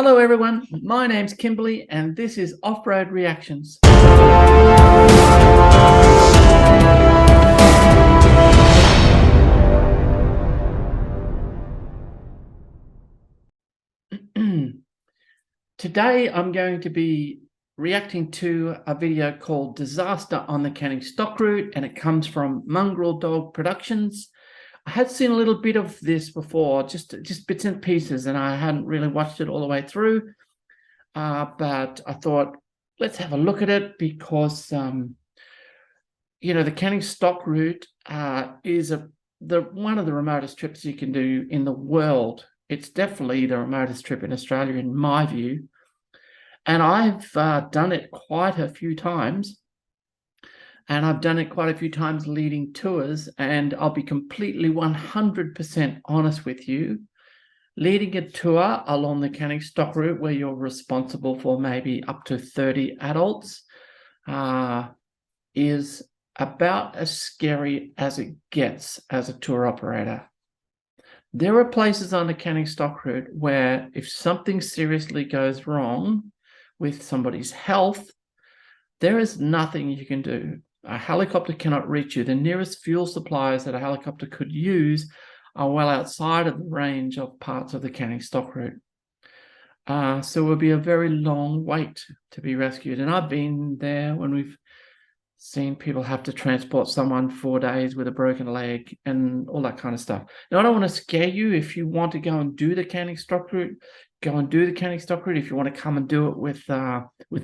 Hello everyone, my name's Kimberly and this is Off-Road Reactions. Today I'm going to be reacting to a video called Disaster on the Canning Stock Route, and it comes from Mongrel Dog Productions. I had seen a little bit of this before, just bits and pieces, and I hadn't really watched it all the way through. But I thought, let's have a look at it because, the Canning Stock Route is one of the remotest trips you can do in the world. It's definitely the remotest trip in Australia, in my view. And I've done it quite a few times. And I've done it quite a few times leading tours. And I'll be completely 100% honest with you. Leading a tour along the Canning Stock Route where you're responsible for maybe up to 30 adults is about as scary as it gets as a tour operator. There are places on the Canning Stock Route where if something seriously goes wrong with somebody's health, there is nothing you can do. A helicopter cannot reach you. The nearest fuel supplies that a helicopter could use are well outside of the range of parts of the Canning Stock Route. So it would be a very long wait to be rescued. And I've been there when we've seen people have to transport someone 4 days with a broken leg and all that kind of stuff. Now, I don't want to scare you. If you want to go and do the Canning Stock Route, go and do the Canning Stock Route. If you want to come and do it with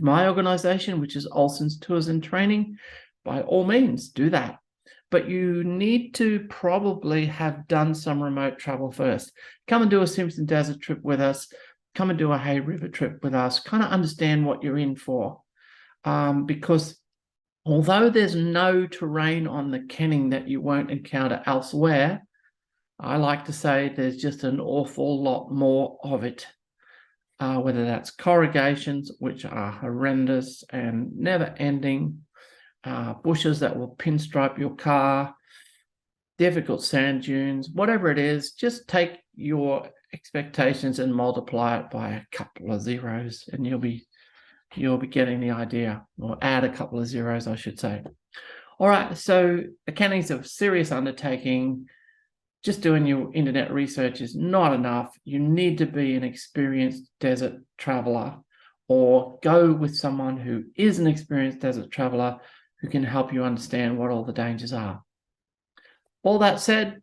my organization, which is Olsen's Tours and Training, by all means, do that. But you need to probably have done some remote travel first. Come and do a Simpson Desert trip with us. Come and do a Hay River trip with us. Kind of understand what you're in for. Because although there's no terrain on the Canning that you won't encounter elsewhere, I like to say there's just an awful lot more of it. Whether that's corrugations, which are horrendous and never-ending, bushes that will pinstripe your car, difficult sand dunes, whatever it is, just take your expectations and multiply it by a couple of zeros and you'll be getting the idea, or add a couple of zeros, I should say. All right, so the Canning's a serious undertaking. Just doing your internet research is not enough. You need to be an experienced desert traveler, or go with someone who is an experienced desert traveler who can help you understand what all the dangers are. All that said,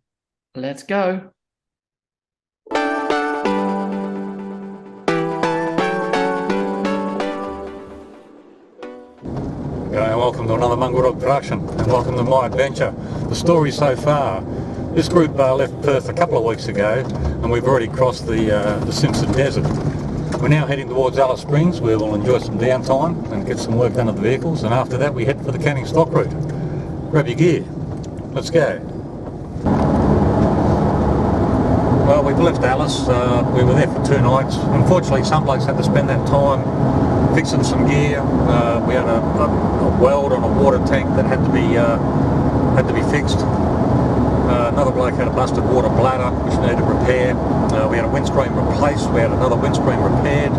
let's go. Welcome to another Mongrel Dog production, and welcome to my adventure. The story so far: this group left Perth a couple of weeks ago, and we've already crossed the Simpson Desert. We're now heading towards Alice Springs, where we'll enjoy some downtime and get some work done at the vehicles, and after that we head for the Canning Stock Route. Grab your gear. Let's go. Well, we've left Alice. We were there for 2 nights. Unfortunately, some blokes had to spend that time fixing some gear. We had a weld on a water tank that had to be fixed. Another bloke had a busted water bladder which needed repair. We had a windscreen replaced. We had another windscreen repaired.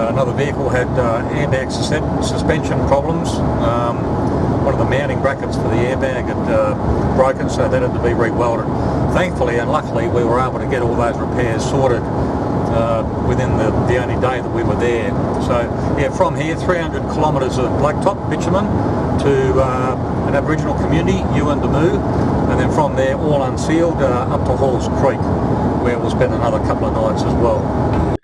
Another vehicle had airbag suspension problems. One of the mounting brackets for the airbag had broken, so that had to be re-welded. Thankfully and luckily we were able to get all those repairs sorted within the only day that we were there. So yeah, from here 300 kilometres of blacktop bitumen to an Aboriginal community, Yuendamu, and then from there all unsealed up to Halls Creek, where we'll spend another couple of nights as well.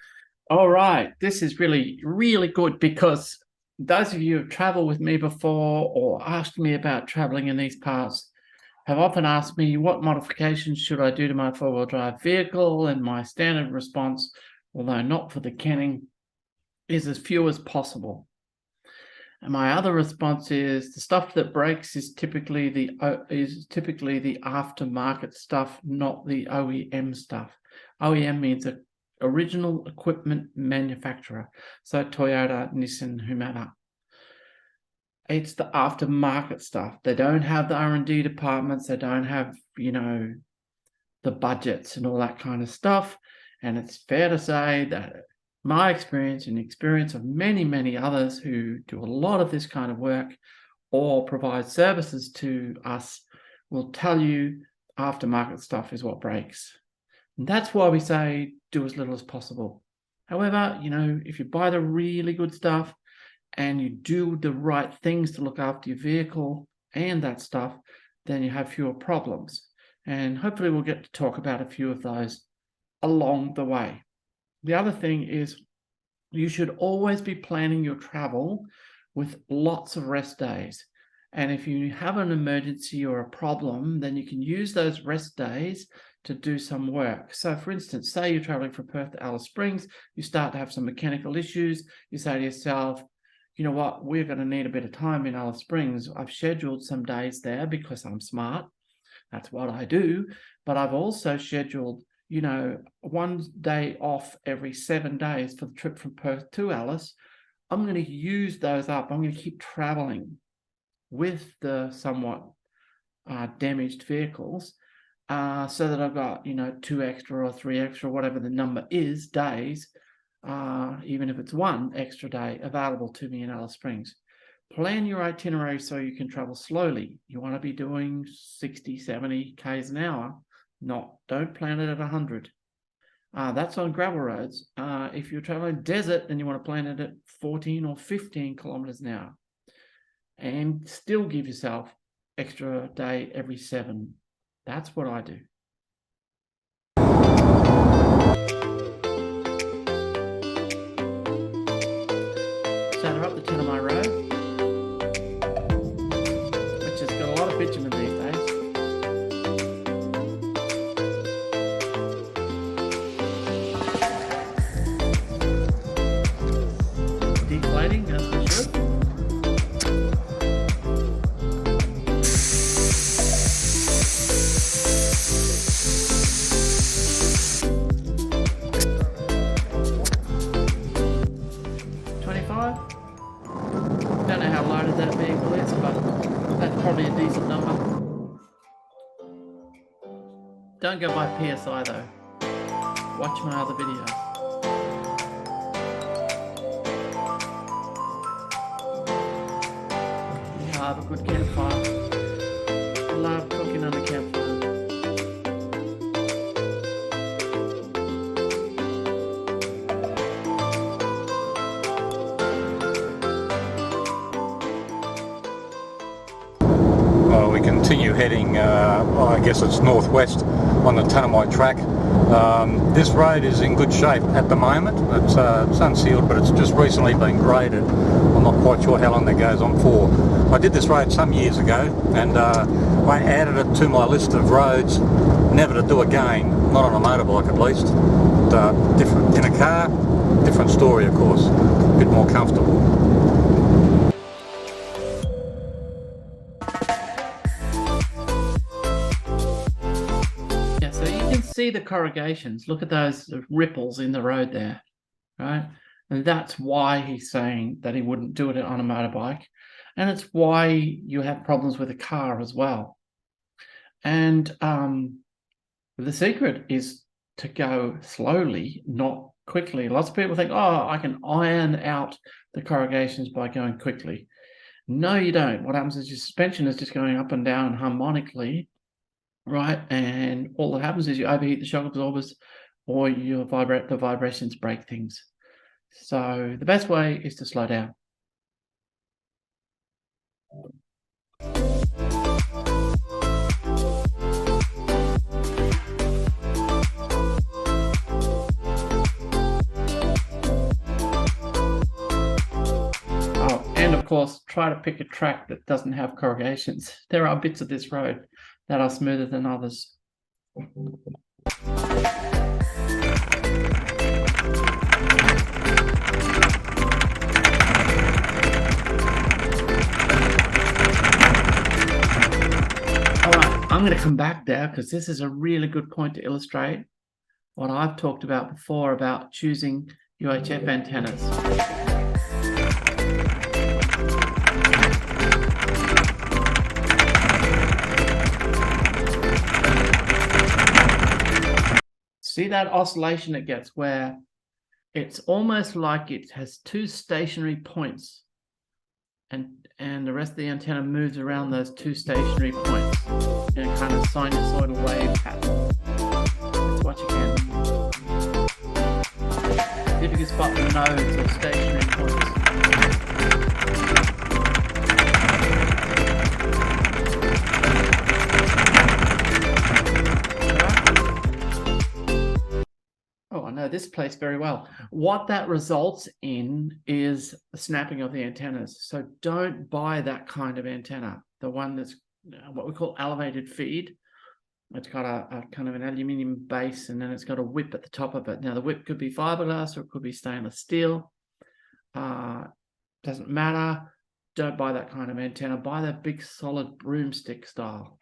All right, this is really, really good, because those of you who have travelled with me before or asked me about travelling in these parts have often asked me what modifications should I do to my 4-wheel drive vehicle, and my standard response, although not for the Canning, is as few as possible. And my other response is the stuff that breaks is typically the aftermarket stuff, not the OEM stuff. OEM means a original equipment manufacturer, so Toyota, Nissan, whomever. It's the aftermarket stuff. They don't have the R&D departments. They don't have, the budgets and all that kind of stuff. And it's fair to say that my experience and the experience of many, many others who do a lot of this kind of work or provide services to us will tell you aftermarket stuff is what breaks. And that's why we say do as little as possible. However, if you buy the really good stuff and you do the right things to look after your vehicle and that stuff, then you have fewer problems. And hopefully we'll get to talk about a few of those along the way. The other thing is you should always be planning your travel with lots of rest days. And if you have an emergency or a problem, then you can use those rest days to do some work. So for instance, say you're traveling from Perth to Alice Springs, you start to have some mechanical issues, you say to yourself, you know what, we're going to need a bit of time in Alice Springs. I've scheduled some days there because I'm smart. That's what I do. But I've also scheduled, 1 day off every 7 days for the trip from Perth to Alice. I'm going to use those up. I'm going to keep traveling with the somewhat damaged vehicles so that I've got, 2 extra or 3 extra, whatever the number is, days, even if it's 1 extra day available to me in Alice Springs. Plan your itinerary so you can travel slowly. You want to be doing 60, 70 Ks an hour. Don't plan it at 100. That's on gravel roads. If you're traveling desert, then you want to plan it at 14 or 15 kilometers an hour. And still give yourself extra day every 7. That's what I do. So they're up the 10 Mile Road, which has got a lot of bitumen these days. Deflating, as we should. Don't know how loaded that vehicle is, but that's probably a decent number. Don't go by PSI though. Watch my other videos. Yeah, I have a good campfire. I love cooking on the campfire. We continue heading, I guess it's northwest on the Tanami track. This road is in good shape at the moment. It's unsealed, but it's just recently been graded. I'm not quite sure how long that goes on for. I did this road some years ago, and I added it to my list of roads never to do again, not on a motorbike at least. But, different in a car, different story of course, a bit more comfortable. See the corrugations. Look at those ripples in the road there, right? And that's why he's saying that he wouldn't do it on a motorbike, and it's why you have problems with a car as well. And the secret is to go slowly, not quickly. Lots of people think, oh, I can iron out the corrugations by going quickly. No, you don't. What happens is your suspension is just going up and down harmonically, right? And all that happens is you overheat the shock absorbers, or the vibrations break things. So the best way is to slow down. Oh, and of course, try to pick a track that doesn't have corrugations. There are bits of this road that are smoother than others. I'm going to come back there because this is a really good point to illustrate what I've talked about before about choosing UHF antennas. See that oscillation it gets where it's almost like it has two stationary points, and the rest of the antenna moves around those two stationary points in a kind of sinusoidal wave pattern. Let's watch again. See if you can spot the nodes or stationary points. Oh, I know this place very well. What that results in is the snapping of the antennas. So don't buy that kind of antenna, the one that's what we call elevated feed. It's got a kind of an aluminium base, and then it's got a whip at the top of it. Now, the whip could be fiberglass or it could be stainless steel. Doesn't matter. Don't buy that kind of antenna. Buy that big solid broomstick style.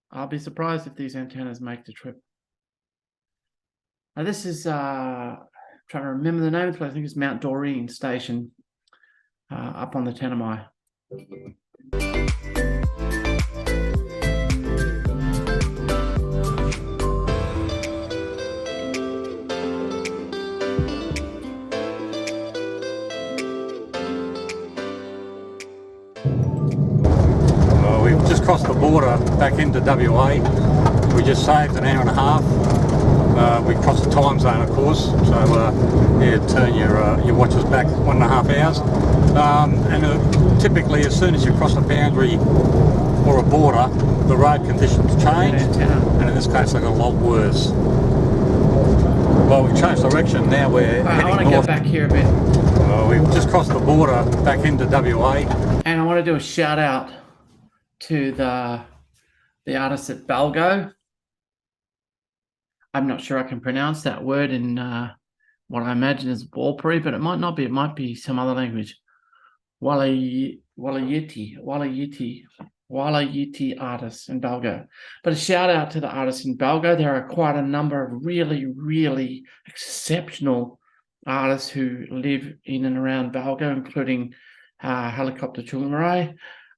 I'll be surprised if these antennas make the trip. Now, this is trying to remember the name of the place. I think it's Mount Doreen Station up on the Tanami. We've just crossed the border back into WA. We just saved an hour and a half. We crossed the time zone, of course, so yeah, turn your watches back 1.5 hours. And typically, as soon as you cross a boundary or a border, the road conditions change, and in this case, they got a lot worse. Well, we've changed direction now. We're heading I want to north. get back here a bit. We've just crossed the border back into WA, and I want to do a shout out to the artists at Balgo. I'm not sure I can pronounce that word in what I imagine is Warlpiri, but it might not be. It might be some other language. Walayiti artists in Balgo. But a shout out to the artists in Balgo. There are quite a number of really, really exceptional artists who live in and around Balgo, including Helicopter Tjukurrpa.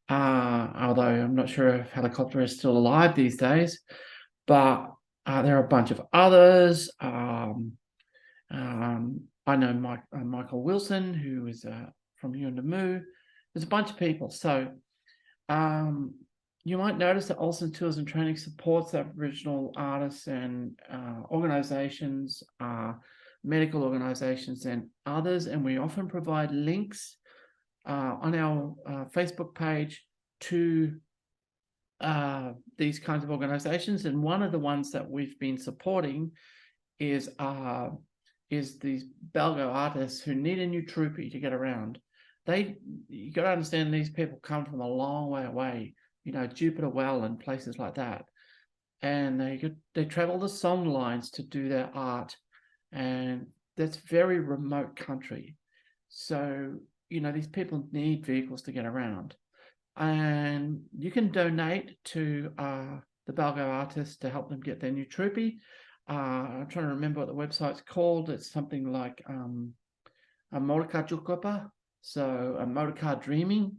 Although I'm not sure if Helicopter is still alive these days, but there are a bunch of others. I know Michael Wilson, who is from Yuendamu. There's a bunch of people. So you might notice that Olsen Tours and Training supports Aboriginal artists and organisations, medical organisations and others, and we often provide links on our Facebook page to these kinds of organizations. And one of the ones that we've been supporting is these Balgo artists who need a new troopy to get around. You got to understand, these people come from a long way away, Jupiter Well and places like that, and they travel the song lines to do their art, and that's very remote country. So these people need vehicles to get around, and you can donate to the Balgo artists to help them get their new troopy. I'm trying to remember what the website's called. It's something like a Motika Tjukurrpa, so a motorcar dreaming.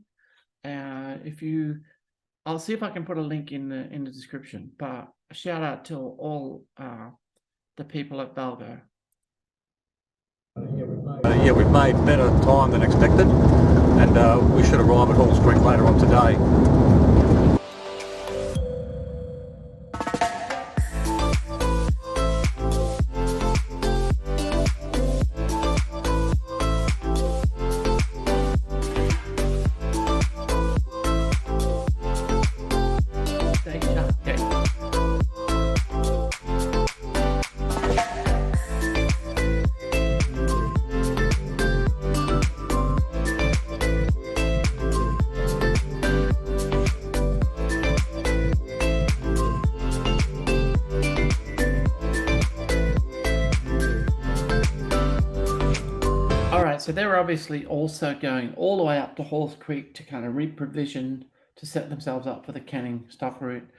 I'll see if I can put a link in the description. But a shout out to all the people at Balgo. Yeah, we've made better time than expected, and we should arrive at Halls Creek later on today. So they're obviously also going all the way up to Halls Creek to kind of reprovision, to set themselves up for the Canning stock route.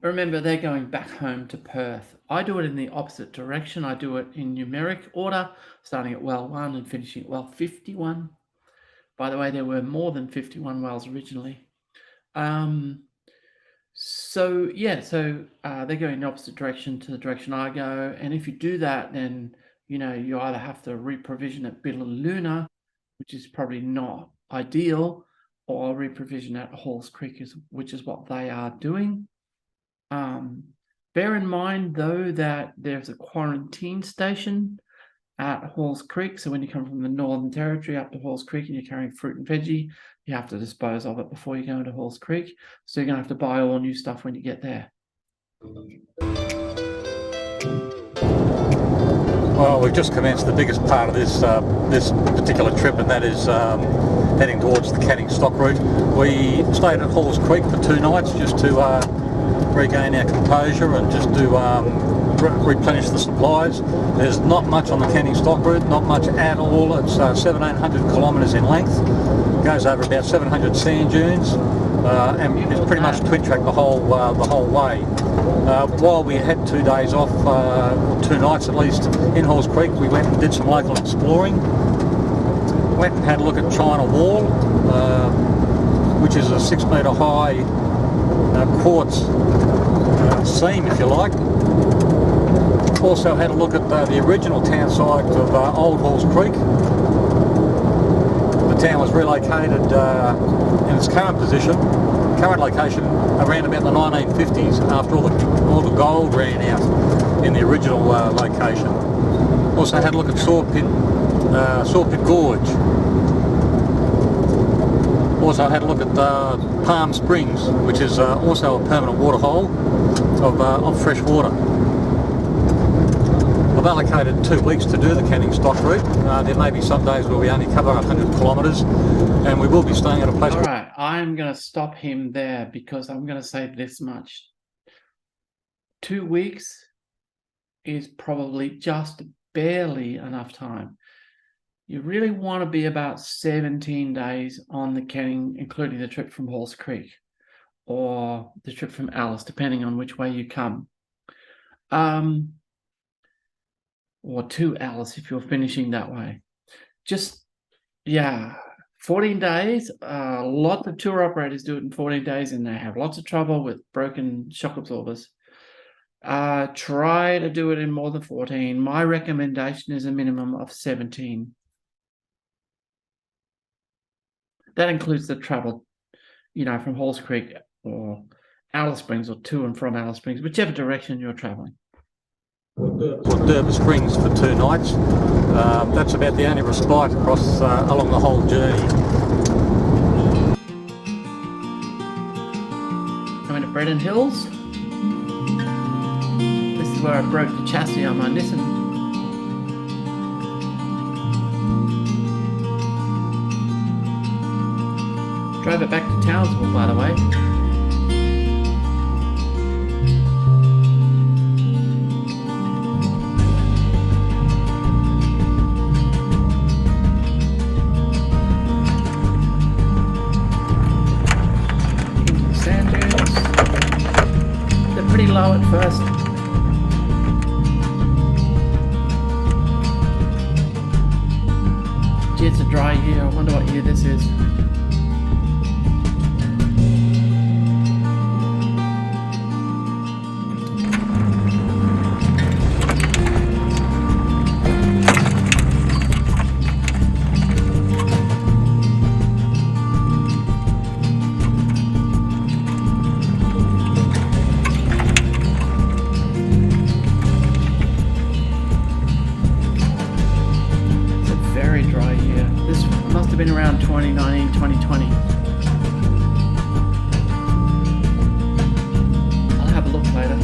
Remember, they're going back home to Perth. I do it in the opposite direction. I do it in numeric order, starting at well 1 and finishing at well 51. By the way, there were more than 51 wells originally. They're going in the opposite direction to the direction I go. And if you do that, then you know, you either have to reprovision at Luna, which is probably not ideal, or reprovision at Halls Creek, which is what they are doing. Bear in mind, though, that there's a quarantine station at Halls Creek. So when you come from the Northern Territory up to Halls Creek and you're carrying fruit and veggie, you have to dispose of it before you go into Halls Creek. So you're going to have to buy all new stuff when you get there. Well, we've just commenced the biggest part of this this particular trip, and that is heading towards the Canning stock route. We stayed at Halls Creek for 2 nights just to regain our composure and just to replenish the supplies. There's not much on the Canning stock route, not much at all. It's 1,700 kilometres in length. It goes over about 700 sand dunes, and it's pretty much twin track the whole way. While we had 2 days off, 2 nights at least, in Halls Creek, we went and did some local exploring. Went and had a look at China Wall, which is a 6 metre high quartz seam, if you like. Also had a look at the original town site of Old Halls Creek. The town was relocated in its current location around about the 1950s, after all the gold ran out in the original location. Also had a look at Saw Pit Gorge. Also had a look at Palm Springs, which is also a permanent waterhole of fresh water. I've allocated 2 weeks to do the Canning stock route. There may be some days where we only cover 100 kilometres, and we will be staying at a place. All right, I'm going to stop him there because I'm going to say this much. 2 weeks is probably just barely enough time. You really want to be about 17 days on the Canning, including the trip from Halls Creek or the trip from Alice, depending on which way you come. Or to Alice if you're finishing that way. Just, yeah, 14 days. Lots of tour operators do it in 14 days and they have lots of trouble with broken shock absorbers. Try to do it in more than 14. My recommendation is a minimum of 17. That includes the travel, you know, from Halls Creek or Alice Springs, or to and from Alice Springs, whichever direction you're traveling. Derby Springs for 2 nights. That's about the only respite across along the whole journey. Coming to Breton Hills. This is where I broke the chassis on my Nissan. Drove it back to Townsville, by the way. Into the sand dunes. They're pretty low at first. Gee, it's a dry year. I wonder what year this is. Been around 2019, 2020. I'll have a look later.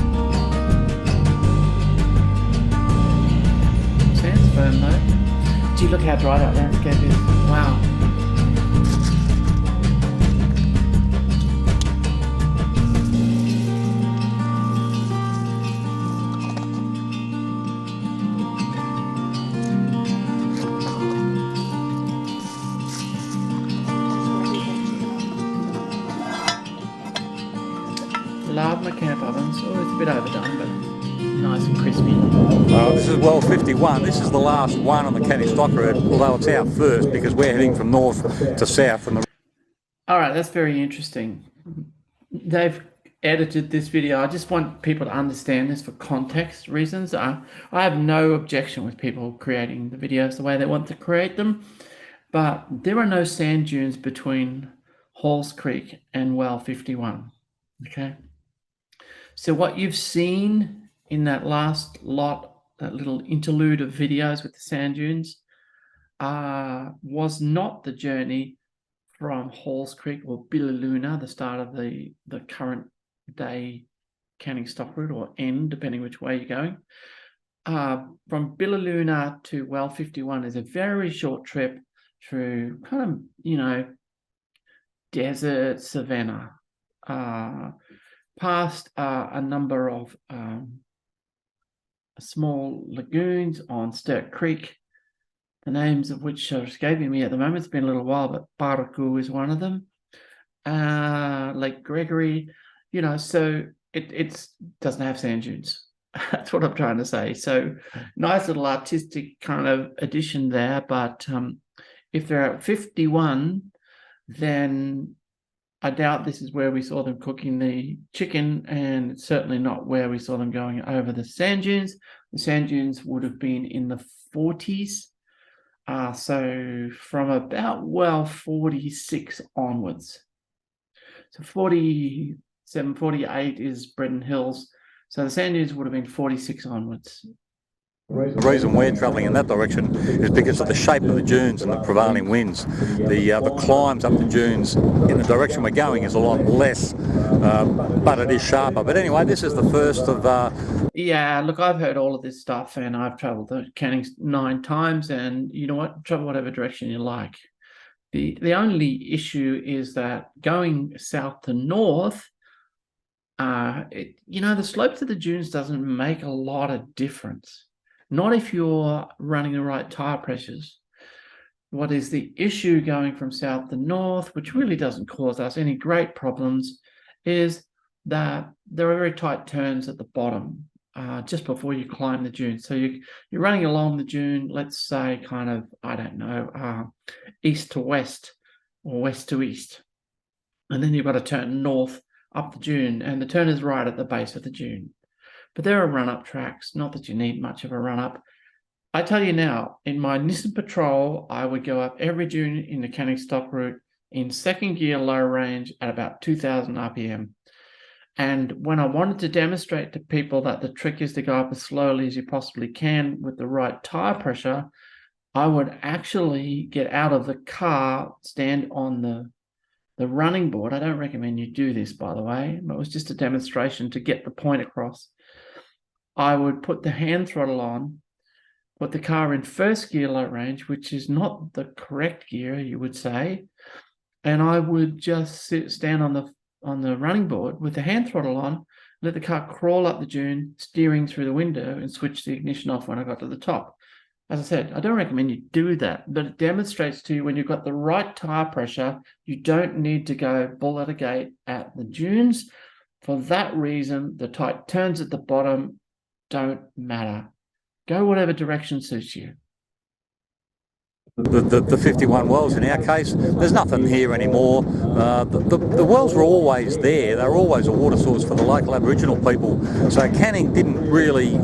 Sand's firm though. Gee, look how dry that landscape is. Wow. Love my camp ovens. Oh, it's a bit overdone, but nice and crispy. This is well 51. This is the last one on the Canning stock route, although it's our first because we're heading from north to south. From the. All right, that's very interesting. They've edited this video. I just want people to understand this for context reasons. I have no objection with people creating the videos the way they want to create them, but there are no sand dunes between Halls Creek and Well 51. Okay. So what you've seen in that last lot, that little interlude of videos with the sand dunes, was not the journey from Halls Creek or Billaloona, the start of the current day Canning Stock route, or end, depending which way you're going. From Billaloona to Well 51 is a very short trip through kind of, desert savanna, past a number of small lagoons on Sturt Creek, the names of which are escaping me at the moment. It's been a little while, but Balgo is one of them. Lake Gregory, so it doesn't have sand dunes. That's what I'm trying to say. So nice little artistic kind of addition there. But if they're at 51, then I doubt this is where we saw them cooking the chicken, and it's certainly not where we saw them going over the sand dunes. The sand dunes would have been in the 40s. So from about, well, 46 onwards. So 47, 48 is Breton Hills. So the sand dunes would have been 46 onwards. The reason we're travelling in that direction is because of the shape of the dunes and the prevailing winds. The climbs up the dunes in the direction we're going is a lot less, but it is sharper. But anyway, this is the first of... Yeah, look, I've heard all of this stuff, and I've travelled the Canning 9 times, and you know what? Travel whatever direction you like. The only issue is that going south to north, the slopes of the dunes doesn't make a lot of difference. Not if you're running the right tire pressures. What is the issue going from south to north, which really doesn't cause us any great problems, is that there are very tight turns at the bottom, just before you climb the dune. So you're running along the dune, let's say kind of, I don't know, east to west or west to east. And then you've got to turn north up the dune, and the turn is right at the base of the dune. But there are run-up tracks, not that you need much of a run-up. I tell you now, in my Nissan Patrol, I would go up every dune in the Canning Stock route in second gear low range at about 2,000 RPM. And when I wanted to demonstrate to people that the trick is to go up as slowly as you possibly can with the right tire pressure, I would actually get out of the car, stand on the running board. I don't recommend you do this, by the way, but it was just a demonstration to get the point across. I would put the hand throttle on, put the car in first gear low range, which is not the correct gear, you would say, and I would just stand on the running board with the hand throttle on, let the car crawl up the dune, steering through the window, and switch the ignition off when I got to the top. As I said, I don't recommend you do that, but it demonstrates to you when you've got the right tire pressure, you don't need to go bull at a gate at the dunes. For that reason, the tight turns at the bottom don't matter. Go whatever direction suits you. The 51 wells in our case, there's nothing here anymore. The wells were always there. They were always a water source for the local Aboriginal people. So Canning didn't really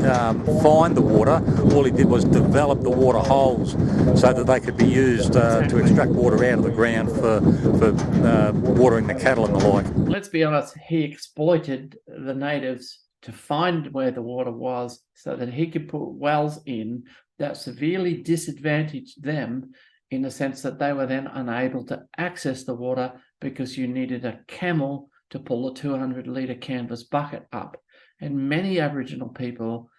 find the water. All he did was develop the water holes so that they could be used to extract water out of the ground for watering the cattle and the like. Let's be honest, he exploited the natives to find where the water was so that he could put wells in that severely disadvantaged them, in the sense that they were then unable to access the water because you needed a camel to pull a 200-litre canvas bucket up. And many Aboriginal people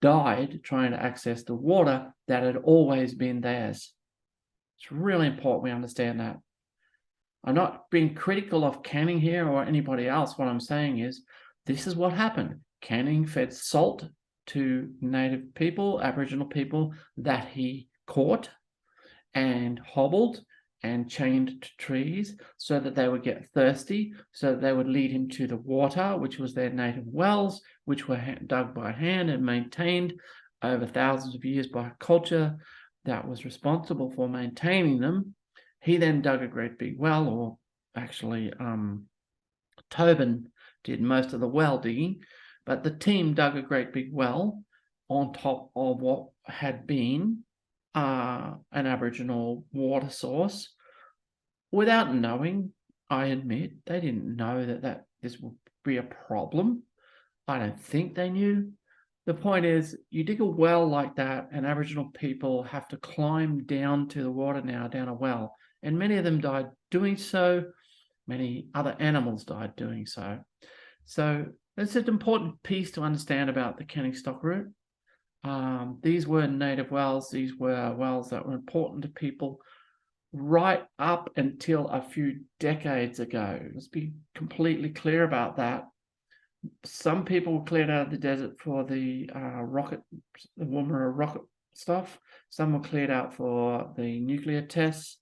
died trying to access the water that had always been theirs. It's really important we understand that. I'm not being critical of Canning here or anybody else. What I'm saying is, this is what happened. Canning fed salt to native people, Aboriginal people, that he caught and hobbled and chained to trees so that they would get thirsty, so that they would lead him to the water, which was their native wells, which were dug by hand and maintained over thousands of years by a culture that was responsible for maintaining them. He then dug a great big well, or actually Tobin did most of the well digging, but the team dug a great big well on top of what had been an Aboriginal water source without knowing. I admit they didn't know that this would be a problem. I don't think they knew. The point is, you dig a well like that, and Aboriginal people have to climb down to the water now, down a well, and many of them died doing so. Many other animals died doing so. So that's an important piece to understand about the Canning Stock route. These were native wells. These were wells that were important to people right up until a few decades ago. Let's be completely clear about that. Some people were cleared out of the desert for the Woomera rocket stuff. Some were cleared out for the nuclear tests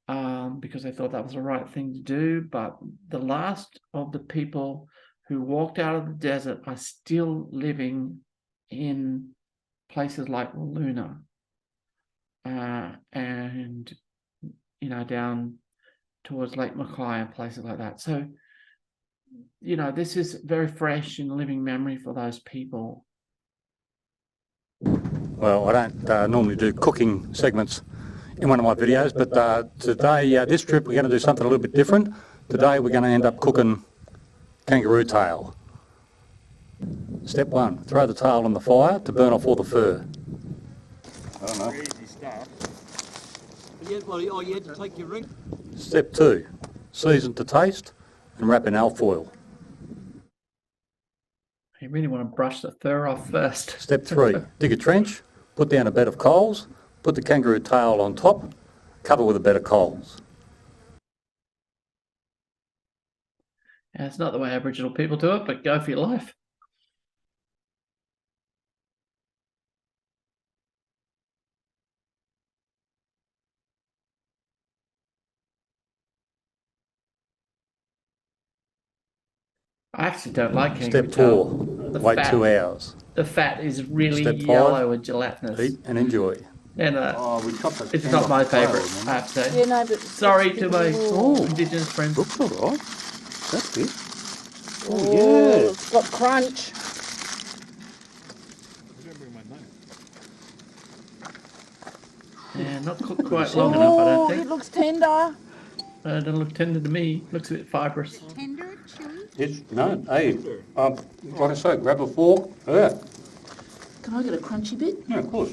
because they thought that was the right thing to do. But the last of the people who walked out of the desert are still living in places like Luna and down towards Lake Mackay and places like that. So this is very fresh in living memory for those people. Well, I don't normally do cooking segments in one of my videos, but today, this trip, we're going to do something a little bit different. Today we're going to end up cooking kangaroo tail. Step 1, throw the tail on the fire to burn off all the fur. I don't know. Easy stuff. You had to take your ring. Step 2, season to taste and wrap in alfoil. You really want to brush the fur off first. Step 3, dig a trench, put down a bed of coals, put the kangaroo tail on top, cover with a bed of coals. Yeah, it's not the way Aboriginal people do it, but go for your life. I actually don't like kangaroo Step 4, tail. wait 2 hours. The fat is really Step 5, yellow and gelatinous. Eat and enjoy. And we chopped the it's end not off my the tail, favourite, remember? I have to say. Yeah, no, but Sorry to my Indigenous friends. Looks alright. That's good. oh, it's got crunch. Yeah, not cooked quite long enough, I don't It think. looks tender. It doesn't look tender to me. Looks a bit fibrous. Tender, chewy. Yes, no, hey, like I say, grab a fork. Yeah, Can I get a crunchy bit? yeah, of course.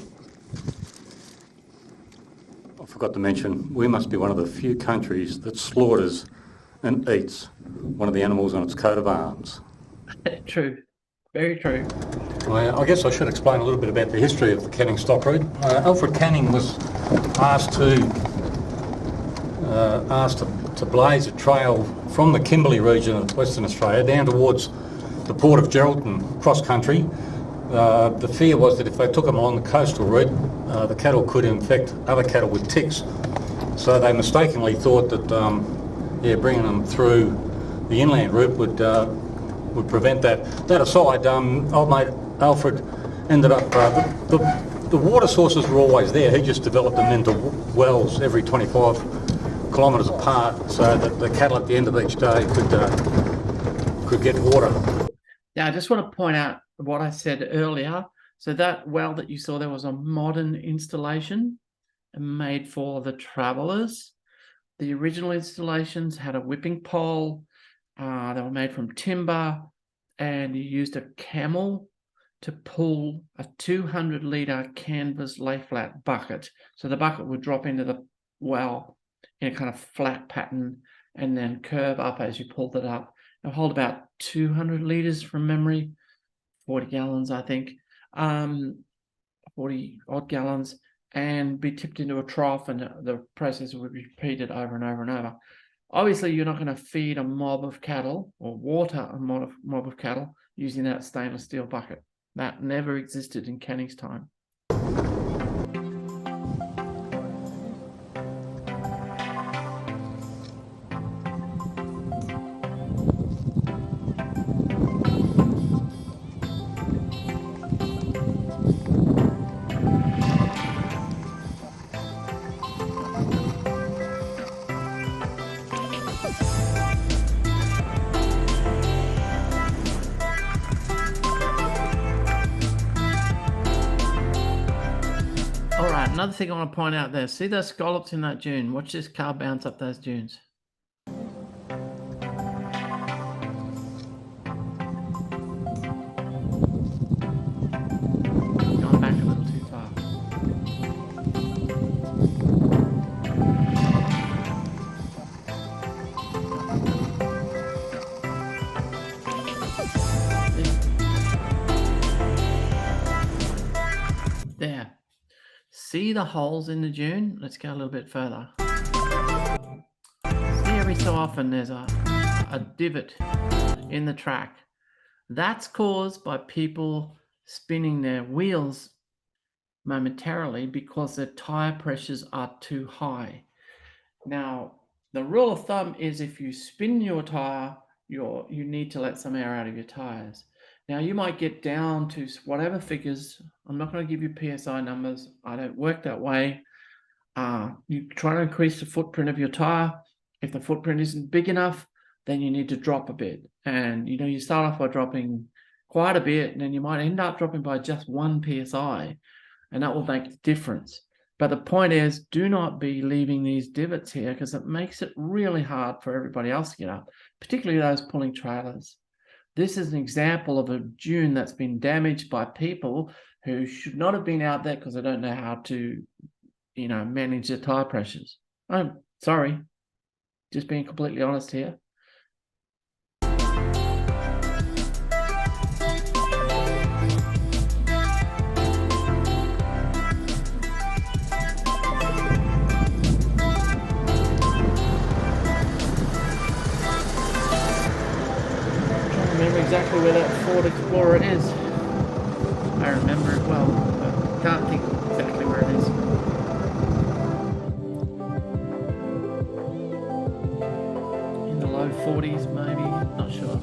I forgot to mention, we must be one of the few countries that slaughters and eats one of the animals on its coat of arms. True. Very true. Well, I guess I should explain a little bit about the history of the Canning Stock route. Alfred Canning was asked to blaze a trail from the Kimberley region of Western Australia down towards the port of Geraldton, cross country. The fear was that if they took them along the coastal route, the cattle could infect other cattle with ticks. So they mistakenly thought that bringing them through the inland route would prevent that. That aside, old mate Alfred ended up, the water sources were always there. He just developed them into wells every 25 kilometres apart so that the cattle at the end of each day could get water. Now, I just want to point out what I said earlier. So that well that you saw there was a modern installation made for the travellers. The original installations had a whipping pole. They were made from timber, and you used a camel to pull a 200-litre canvas lay-flat bucket. So the bucket would drop into the well in a kind of flat pattern and then curve up as you pulled it up. It'll hold about 200 litres from memory, 40 gallons, I think, 40 odd gallons, and be tipped into a trough, and the process would be repeated over and over and over. Obviously, you're not going to feed a mob of cattle or water a mob of cattle using that stainless steel bucket. That never existed in Canning's time. thing I want to point out there. See those scallops in that dune? Watch this car bounce up those dunes. Gone back a little too far. There. See the holes in the dune? Let's go a little bit further. See, every so often there's a divot in the track. That's caused by people spinning their wheels momentarily because their tire pressures are too high. Now, the rule of thumb is if you spin your tire, you need to let some air out of your tires. Now, you might get down to whatever figures. I'm not going to give you PSI numbers. I don't work that way. You try to increase the footprint of your tire. If the footprint isn't big enough, then you need to drop a bit. And, you start off by dropping quite a bit, and then you might end up dropping by just 1 PSI, and that will make a difference. But the point is, do not be leaving these divots here because it makes it really hard for everybody else to get up, particularly those pulling trailers. This is an example of a dune that's been damaged by people who should not have been out there because they don't know how to, manage their tire pressures. I'm sorry, just being completely honest here. Exactly where that Ford Explorer is. I remember it well, but can't think exactly where it is. In the low 40s, maybe, not sure.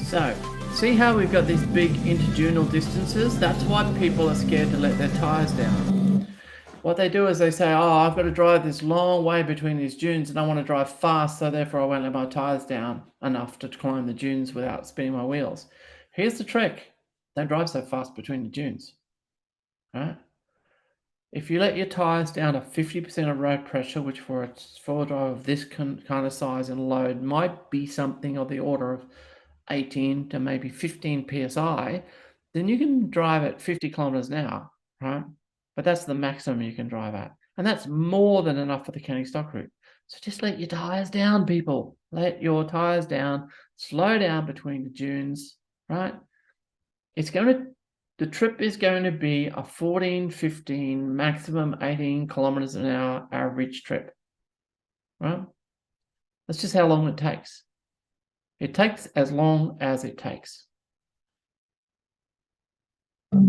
So, see how we've got these big interdunal distances? That's why people are scared to let their tires down. What they do is they say, oh, I've got to drive this long way between these dunes and I want to drive fast, so therefore I won't let my tires down enough to climb the dunes without spinning my wheels. Here's the trick. Don't drive so fast between the dunes. Right? If you let your tires down to 50% of road pressure, which for a four-wheel drive of this kind of size and load might be something of the order of 18 to maybe 15 PSI, then you can drive at 50 kilometers an hour, right? But that's the maximum you can drive at. And that's more than enough for the canning stock route. So just let your tires down, people. Let your tires down. Slow down between the dunes, right? The trip is going to be a 14, 15, maximum 18 kilometers an hour average trip, right? That's just how long it takes. It takes as long as it takes. What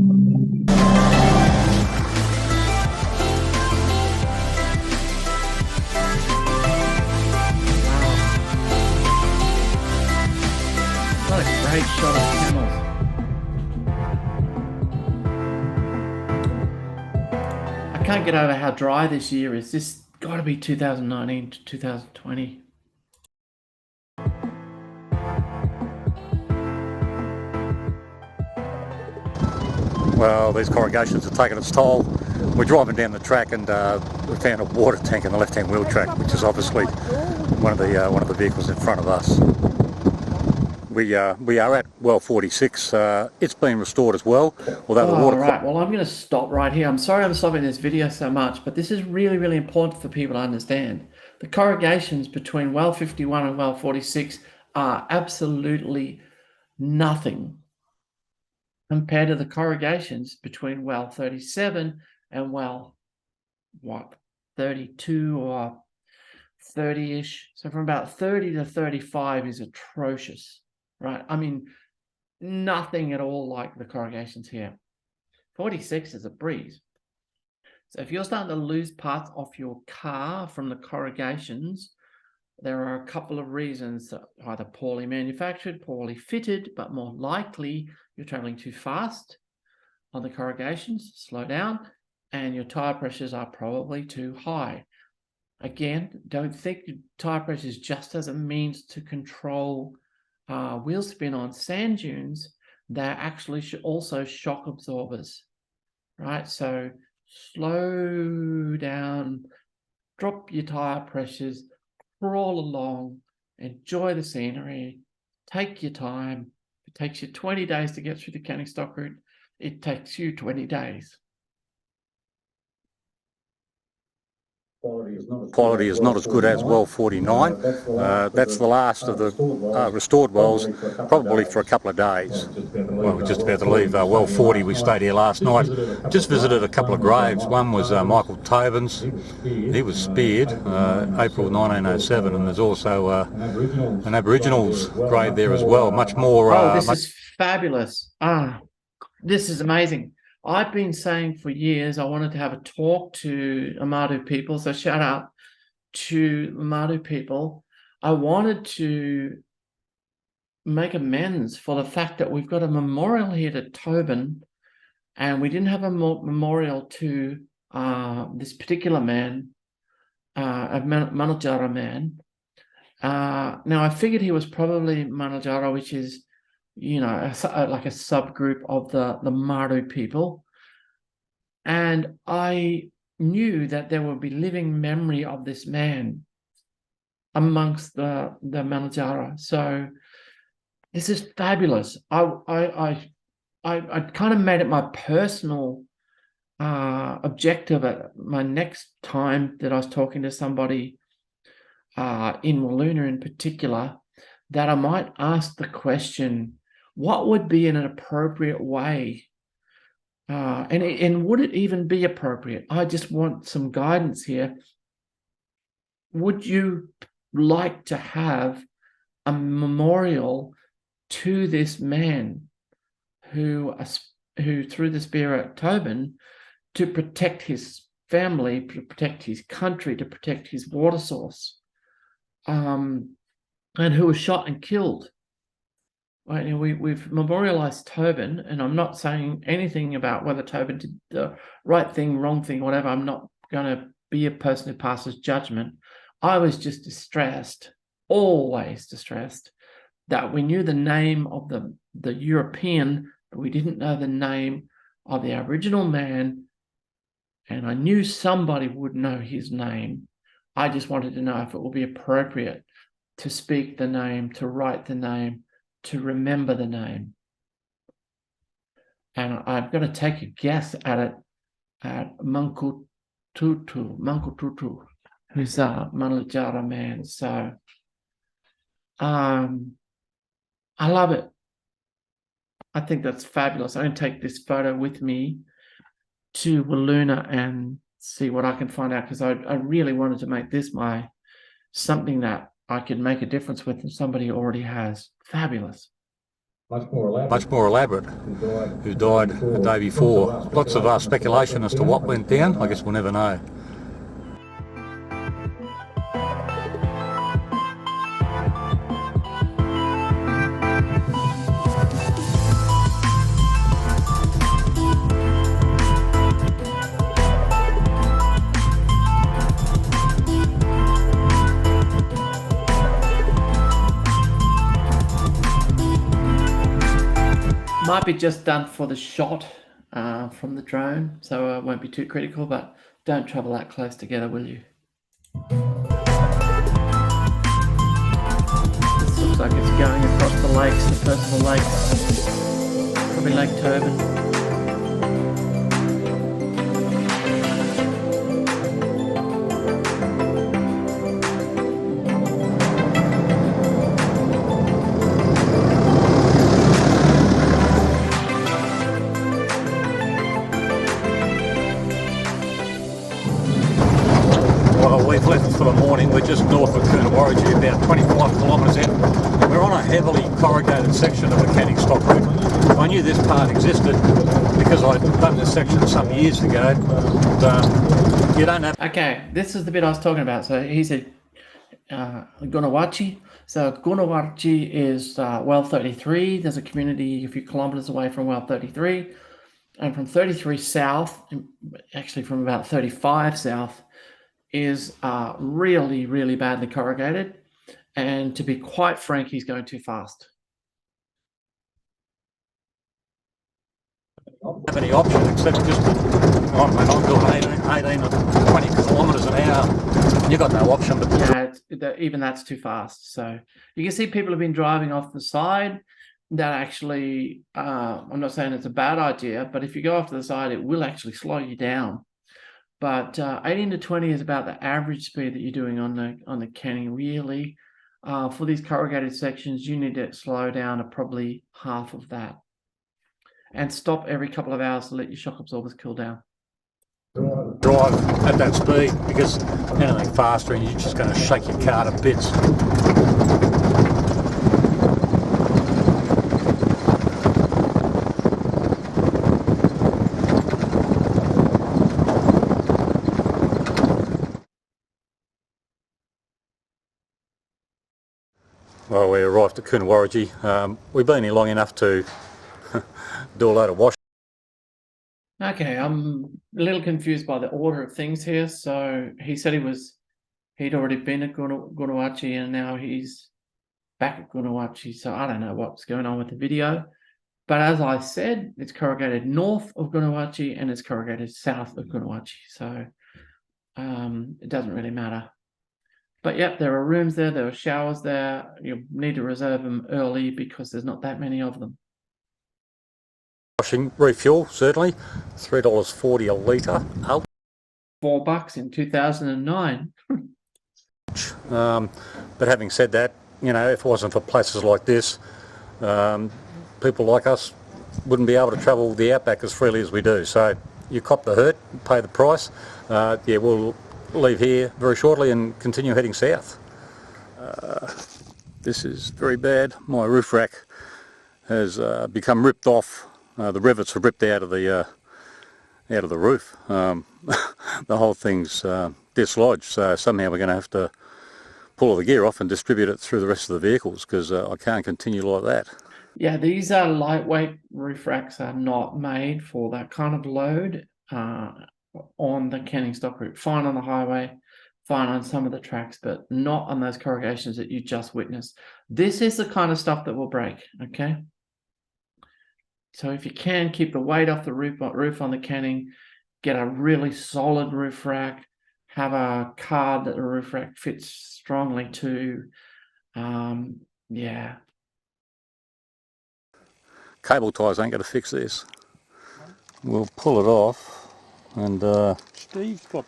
a great shot of camels. I can't get over how dry this year is. This got to be 2019 to 2020. Well, these corrugations have taken its toll. We're driving down the track and we found a water tank in the left-hand wheel track, which is obviously one of the vehicles in front of us. We are at well 46. It's been restored as well. Although the water. Right. Well, I'm going to stop right here. I'm sorry I'm stopping this video so much, but this is really, really important for people to understand. The corrugations between well 51 and well 46 are absolutely nothing compared to the corrugations between well 37 and well, 32 or 30-ish. So from about 30 to 35 is atrocious, right? I mean, nothing at all like the corrugations here. 46 is a breeze. So if you're starting to lose parts off your car from the corrugations, there are a couple of reasons: either poorly manufactured, poorly fitted, but more likely you're traveling too fast on the corrugations, slow down, and your tire pressures are probably too high. Again, don't think tire pressure is just as a means to control wheel spin on sand dunes. They're actually also shock absorbers, right? So slow down, drop your tire pressures, crawl along, enjoy the scenery, take your time. If it takes you 20 days to get through the canning stock route, it takes you 20 days. Quality is not as good as well 49. That's the last of the restored wells, probably for a couple of days. Well, we're just about to leave well 40. We stayed here last night. Just visited a couple of graves. One was Michael Tobin's. He was speared April 1907, and there's also an Aboriginal's grave there as well. Much more. This is fabulous. This is amazing. I've been saying for years I wanted to have a talk to Amadu people, so shout out to Amadu people. I wanted to make amends for the fact that we've got a memorial here to Tobin, and we didn't have a memorial to this particular man, a Manajara man. Now, I figured he was probably Manajara, which is, you know, like a subgroup of the Maru people. And I knew that there would be living memory of this man amongst the Manajara. So this is fabulous. I kind of made it my personal objective at my next time that I was talking to somebody in Walloona in particular, that I might ask the question, what would be an appropriate way? And would it even be appropriate? I just want some guidance here. Would you like to have a memorial to this man who threw the spear at Tobin to protect his family, to protect his country, to protect his water source, and who was shot and killed? Right, and we've memorialized Tobin, and I'm not saying anything about whether Tobin did the right thing, wrong thing, whatever. I'm not going to be a person who passes judgment. I was just distressed, always distressed, that we knew the name of the European, but we didn't know the name of the Aboriginal man, and I knew somebody would know his name. I just wanted to know if it would be appropriate to speak the name, to write the name, to remember the name. And I'm going to take a guess at it at Manku Tutu, who's a Manajara man. So I love it. I think that's fabulous. I'm going to take this photo with me to Walloona and see what I can find out, because I really wanted to make this something that I could make a difference with, and somebody already has. Fabulous. Much more elaborate. Who died the day before. Lots of speculation as to what went down. I guess we'll never know. Might be just done for the shot from the drone, so I won't be too critical, but don't travel that close together, will you? This looks like it's going across the lakes, the personal lakes, probably Lake Tobin. We've left for the morning. We're just north of Coonawarra, about 25 kilometres in. We're on a heavily corrugated section of the canning stock route. I knew this part existed because I'd done this section some years ago. But, you don't have... Okay, this is the bit I was talking about. So he said Gunawarchi. So Gunawarchi is well 33. There's a community a few kilometres away from well 33. And from 33 south, actually from about 35 south, is really, really badly corrugated. And to be quite frank, he's going too fast. Have any option except just I'm doing 18 or 20 kilometres an hour. You got no option. But yeah, even that's too fast. So you can see people have been driving off the side. That actually, I'm not saying it's a bad idea, but if you go off to the side, it will actually slow you down. But 18 to 20 is about the average speed that you're doing on the canning. Really, for these corrugated sections, you need to slow down to probably half of that, and stop every couple of hours to let your shock absorbers cool down. Drive at that speed, because anything faster and you're just going to shake your car to bits. Well, we arrived at Tjukurrpa. We've been here long enough to do a load of washing. Okay, I'm a little confused by the order of things here. So he said he'd already been at Tjukurrpa and now he's back at Tjukurrpa. So I don't know what's going on with the video. But as I said, it's corrugated north of Tjukurrpa and it's corrugated south of Tjukurrpa. So it doesn't really matter. But yep, there are rooms there, there are showers there. You need to reserve them early because there's not that many of them. Washing, refuel, certainly, $3.40 a litre. $4 in 2009. But having said that, you know, if it wasn't for places like this, people like us wouldn't be able to travel the outback as freely as we do. So you cop the hurt, pay the price. Yeah, we'll leave here very shortly and continue heading south. This is very bad. My roof rack has become ripped off. The rivets are ripped out of the roof. The whole thing's dislodged. So somehow we're going to have to pull all the gear off and distribute it through the rest of the vehicles, because I can't continue like that. Yeah, these are lightweight roof racks, are not made for that kind of load on the canning stock route. Fine on the highway, fine on some of the tracks, but not on those corrugations that you just witnessed. This is the kind of stuff that will break, okay? So if you can, keep the weight off the roof on the canning, get a really solid roof rack, have a card that the roof rack fits strongly to. Yeah. Cable ties ain't going to fix this. We'll pull it off and... Steve's got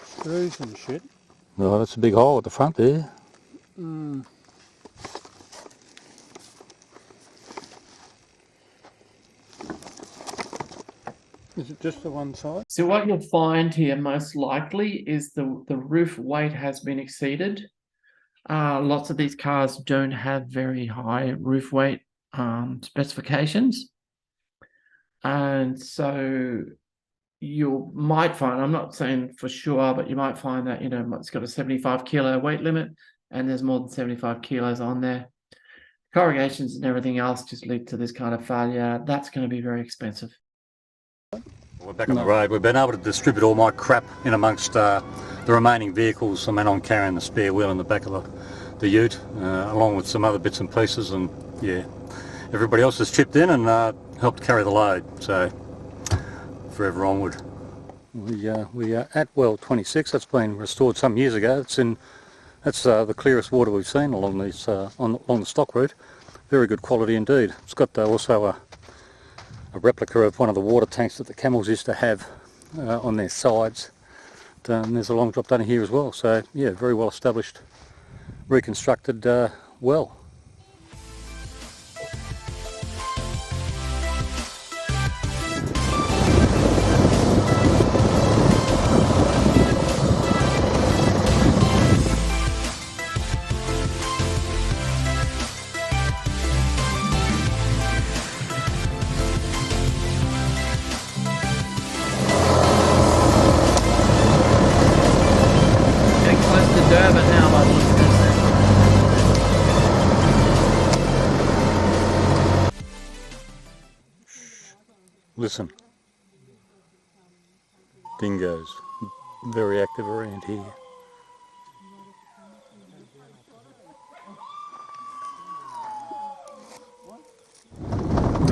screws and shit. Oh, that's a big hole at the front there. Is it just the one side? So what you'll find here most likely is the roof weight has been exceeded. Lots of these cars don't have very high roof weight specifications. And so you might find, I'm not saying for sure, but you might find that, you know, it's got a 75 kilo weight limit and there's more than 75 kilos on there. Corrugations and everything else just lead to this kind of failure. That's going to be very expensive. We're back on the road. We've been able to distribute all my crap in amongst the remaining vehicles. I mean, I'm carrying the spare wheel in the back of the ute, along with some other bits and pieces, and yeah, everybody else has chipped in and helped carry the load, so forever onward. We are at well 26. That's been restored some years ago. That's the clearest water we've seen along these along the stock route. Very good quality indeed. It's got also a replica of one of the water tanks that the camels used to have on their sides. And there's a long drop down here as well. So yeah, very well established, reconstructed well. Listen, dingoes, very active around here.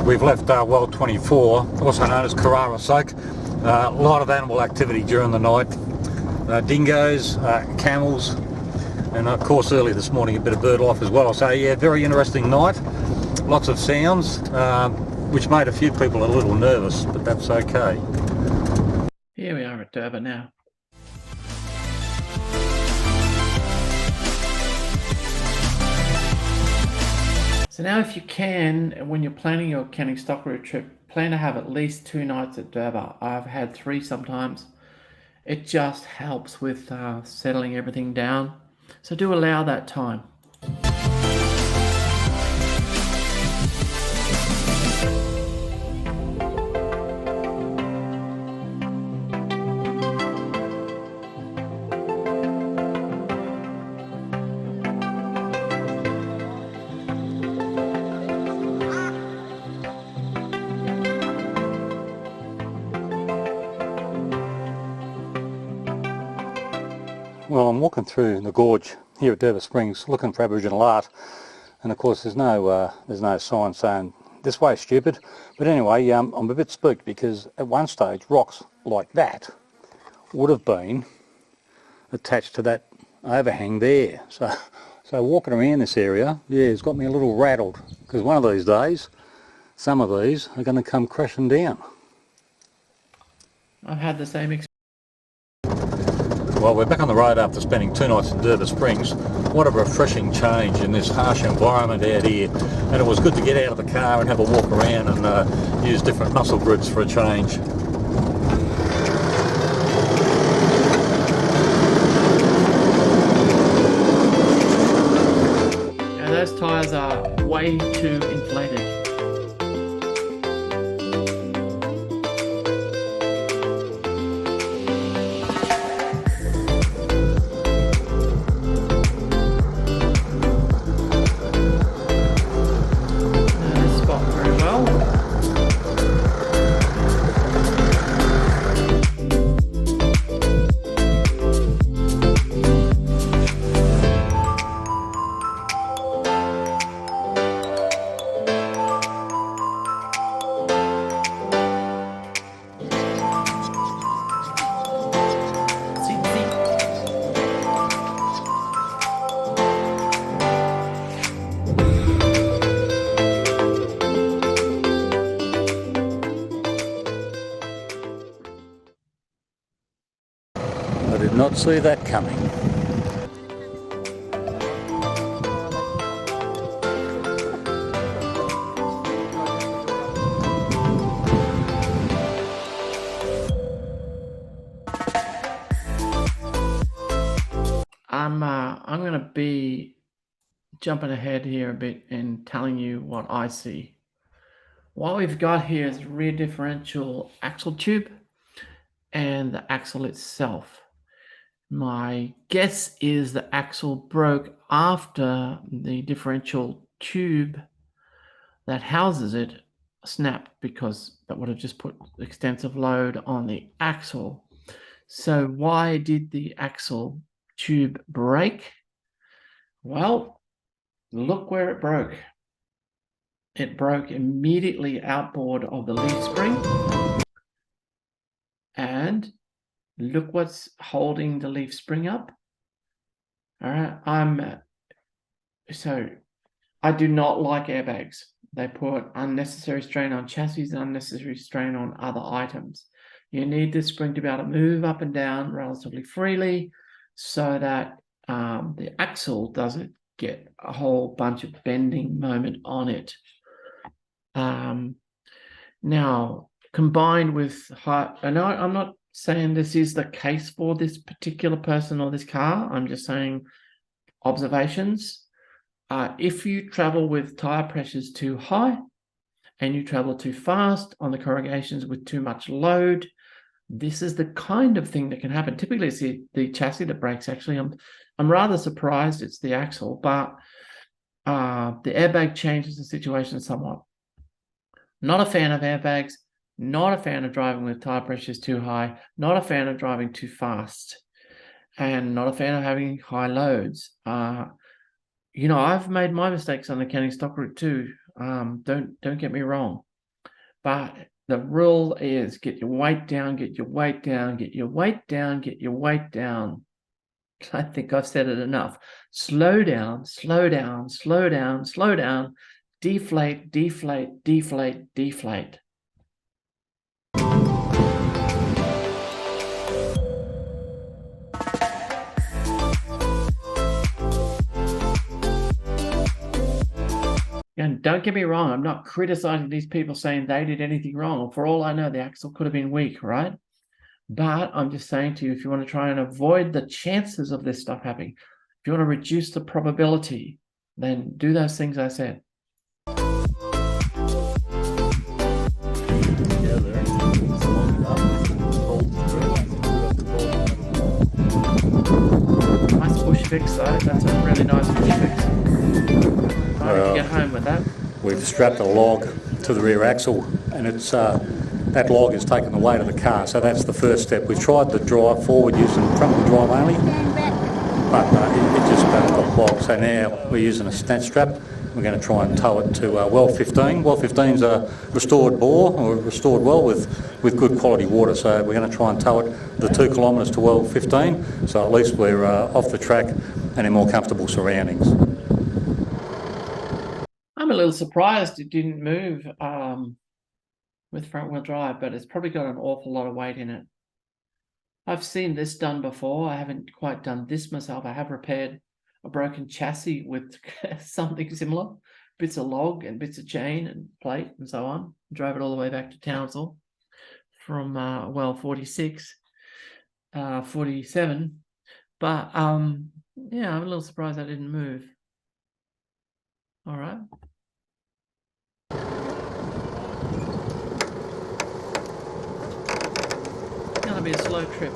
We've left well 24, also known as Carrara Soak. A lot of animal activity during the night. Dingoes, camels, and of course early this morning a bit of bird life as well. So yeah, very interesting night. Lots of sounds, which made a few people a little nervous, but that's okay. Here we are at Durban now. So now if you can, when you're planning your canning stock route trip, plan to have at least 2 nights at Durban. I've had 3 sometimes. It just helps with settling everything down. So do allow that time. Well, I'm walking through the gorge here at Durban Springs looking for Aboriginal art, and of course there's no sign saying this way, stupid. But anyway, I'm a bit spooked because at one stage rocks like that would have been attached to that overhang there. So walking around this area, yeah, it's got me a little rattled, because one of these days some of these are going to come crashing down. I've had the same experience. Well, we're back on the road after spending 2 nights in Durban Springs. What a refreshing change in this harsh environment out here. And it was good to get out of the car and have a walk around and use different muscle groups for a change. Now those tyres are way too inflated. I did not see that coming. I'm going to be jumping ahead here a bit and telling you what I see. What we've got here is rear differential axle tube and the axle itself. My guess is the axle broke after the differential tube that houses it snapped, because that would have just put extensive load on the axle. So why did the axle tube break? Well, look where it broke. It broke immediately outboard of the leaf spring. And look what's holding the leaf spring up. All right, so I do not like airbags. They put unnecessary strain on chassis and unnecessary strain on other items. You need this spring to be able to move up and down relatively freely so that the axle doesn't get a whole bunch of bending moment on it. Now, combined with and I'm not saying this is the case for this particular person or this car. I'm just saying observations. If you travel with tire pressures too high and you travel too fast on the corrugations with too much load, this is the kind of thing that can happen. Typically, it's the chassis that breaks. Actually, I'm rather surprised it's the axle, but the airbag changes the situation somewhat. Not a fan of airbags. Not a fan of driving with tire pressures too high. Not a fan of driving too fast, and not a fan of having high loads. You know, I've made my mistakes on the canning stock route too. Don't get me wrong. But the rule is get your weight down, get your weight down, get your weight down, get your weight down. I think I've said it enough. Slow down, slow down, slow down, slow down. Deflate, deflate, deflate, deflate. And don't get me wrong, I'm not criticizing these people saying they did anything wrong. For all I know, the axle could have been weak, right? But I'm just saying to you, if you want to try and avoid the chances of this stuff happening, if you want to reduce the probability, then do those things I said. Nice bush fix though, that's a really nice bush fix. Get home with that. We've strapped a log to the rear axle, and it's that log is taking the weight of the car, so that's the first step. We've tried to drive forward using front wheel drive only, but it just got clogged. So now we're using a snatch strap. We're going to try and tow it to well 15. Well 15 is a restored bore or a restored well with good quality water. So we're going to try and tow it the 2 kilometres to well 15. So at least we're off the track and in more comfortable surroundings. I'm a little surprised it didn't move with front wheel drive, but it's probably got an awful lot of weight in it. I've seen this done before. I haven't quite done this myself. I have repaired a broken chassis with something similar, bits of log and bits of chain and plate and so on. Drove it all the way back to Townsville from well 46, 47. But yeah, I'm a little surprised that didn't move. All right. It's going to be a slow trip,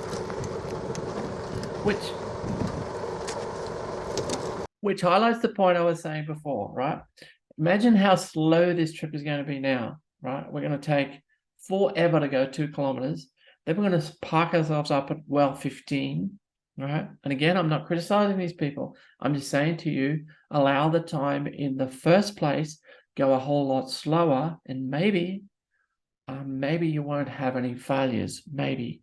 which highlights the point I was saying before, right? Imagine how slow this trip is going to be now, right? We're going to take forever to go 2 kilometers. Then we're going to park ourselves up at well 15, right? And again, I'm not criticizing these people. I'm just saying to you, allow the time in the first place, go a whole lot slower, and maybe you won't have any failures, maybe.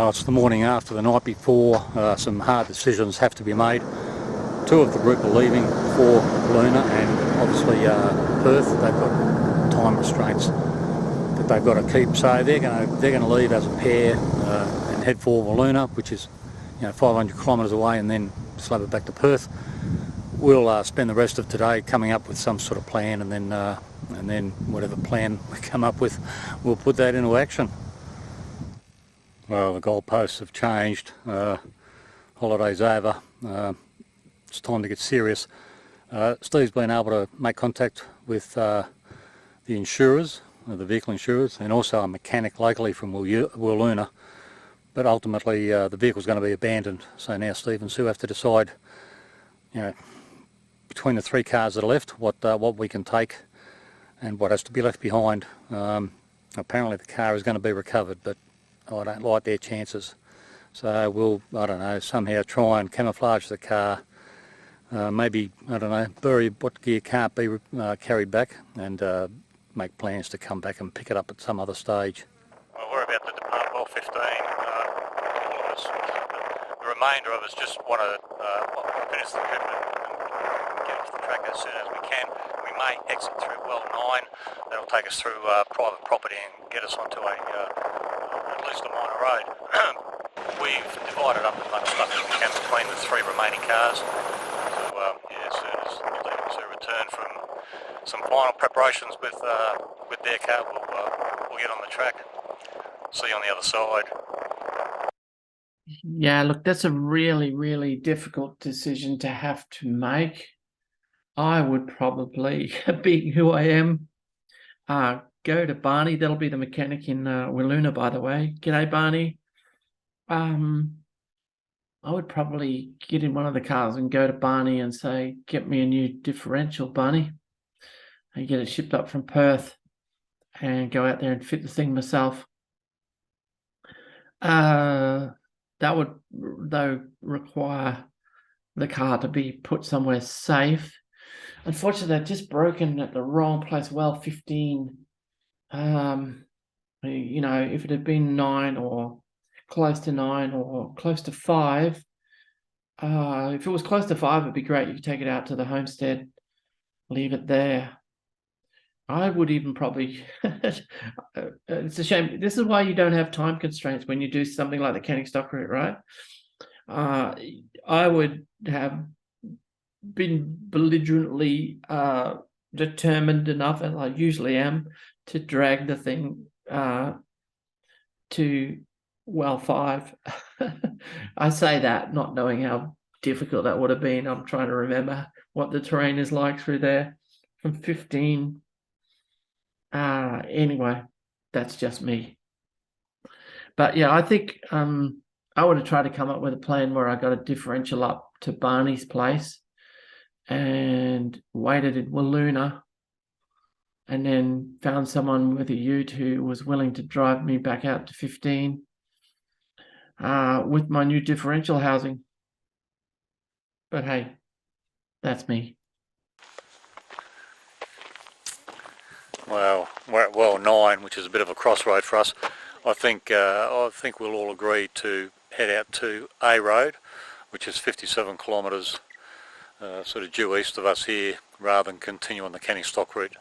It's the morning after, the night before. Some hard decisions have to be made. 2 of the group are leaving for Luna, and obviously Perth. They've got time restraints that they've got to keep, so they're going to leave as a pair and head for Luna, which is 500 kilometres away, and then slab it back to Perth. We'll spend the rest of today coming up with some sort of plan, and then whatever plan we come up with, we'll put that into action. Well, the goalposts have changed. Holiday's over. It's time to get serious. Steve's been able to make contact with the insurers, the vehicle insurers, and also a mechanic locally from Wooloona. But ultimately, the vehicle's going to be abandoned. So now Steve and Sue have to decide, between the 3 cars that are left, what we can take and what has to be left behind. Apparently, the car is going to be recovered, but I don't like their chances. So we'll, somehow try and camouflage the car. Maybe, bury what gear can't be carried back, and make plans to come back and pick it up at some other stage. Well, we're about to depart well 15. All of us, the remainder of us just want to finish the trip and get off the track as soon as we can. We may exit through well 9. That'll take us through private property and get us onto at least a minor road. We've divided up as much stuff as we can between the 3 remaining cars. So as soon as Steve and Sue return from some final preparations with their car, we'll get on the track. See you on the other side. Yeah, look, that's a really, really difficult decision to have to make. I would probably, being who I am, go to Barney. That'll be the mechanic in Wooloona, by the way. G'day, Barney. I would probably get in one of the cars and go to Barney and say, get me a new differential, Barney, and get it shipped up from Perth and go out there and fit the thing myself. That would, though, require the car to be put somewhere safe. Unfortunately, they're just broken at the wrong place. Well, 15. You know, if it had been 9 or close to 9 or close to 5, if it was close to 5, it'd be great. You could take it out to the homestead, leave it there. I would even probably, it's a shame. This is why you don't have time constraints when you do something like the canning stock route, right? I would have been belligerently determined enough, and I usually am, to drag the thing to well 5. I say that not knowing how difficult that would have been. I'm trying to remember what the terrain is like through there from 15. Anyway, that's just me. But yeah, I think I would have tried to come up with a plan where I got a differential up to Barney's place and waited in Willoona, and then found someone with a ute who was willing to drive me back out to 15 with my new differential housing. But hey, that's me. Well, we're at well 9, which is a bit of a crossroad for us. I think we'll all agree to head out to A Road, which is 57 kilometres sort of due east of us here, rather than continue on the canning stock route.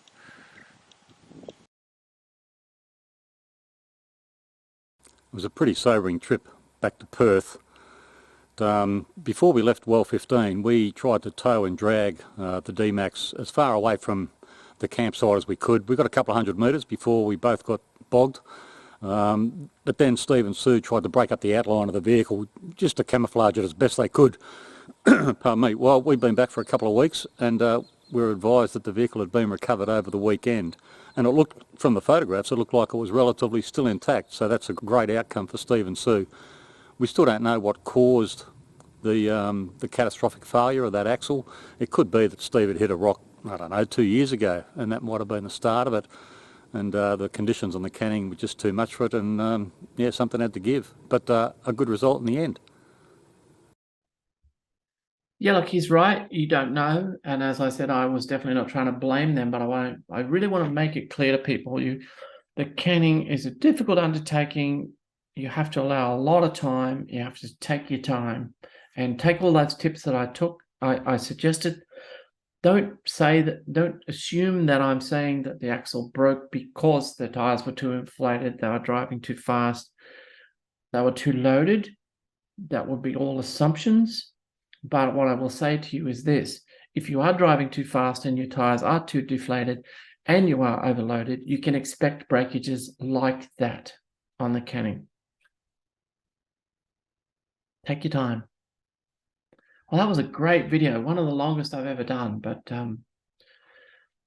It was a pretty sobering trip back to Perth. Before we left well 15, we tried to tow and drag the D-Max as far away from the campsite as we could. We got a couple of 100 metres before we both got bogged. But then Steve and Sue tried to break up the outline of the vehicle just to camouflage it as best they could. Pardon me. Well, we'd been back for a couple of weeks, and we were advised that the vehicle had been recovered over the weekend. And it looked, from the photographs, it looked like it was relatively still intact, so that's a great outcome for Steve and Sue. We still don't know what caused the catastrophic failure of that axle. It could be that Steve had hit a rock, I don't know, 2 years ago, and that might have been the start of it. And the conditions on the canning were just too much for it, and yeah, something had to give. But a good result in the end. Yeah, look, he's right. You don't know. And as I said, I was definitely not trying to blame them, but I really want to make it clear to people, the canning is a difficult undertaking. You have to allow a lot of time. You have to take your time and take all those tips that I suggested. Don't assume that I'm saying that the axle broke because the tires were too inflated, they were driving too fast, they were too loaded. That would be all assumptions. But what I will say to you is this: if you are driving too fast and your tires are too deflated and you are overloaded, you can expect breakages like that on the canning. Take your time. Well, that was a great video, one of the longest I've ever done, but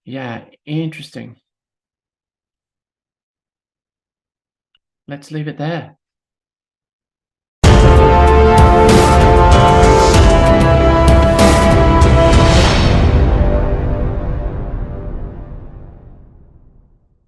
yeah, interesting. Let's leave it there.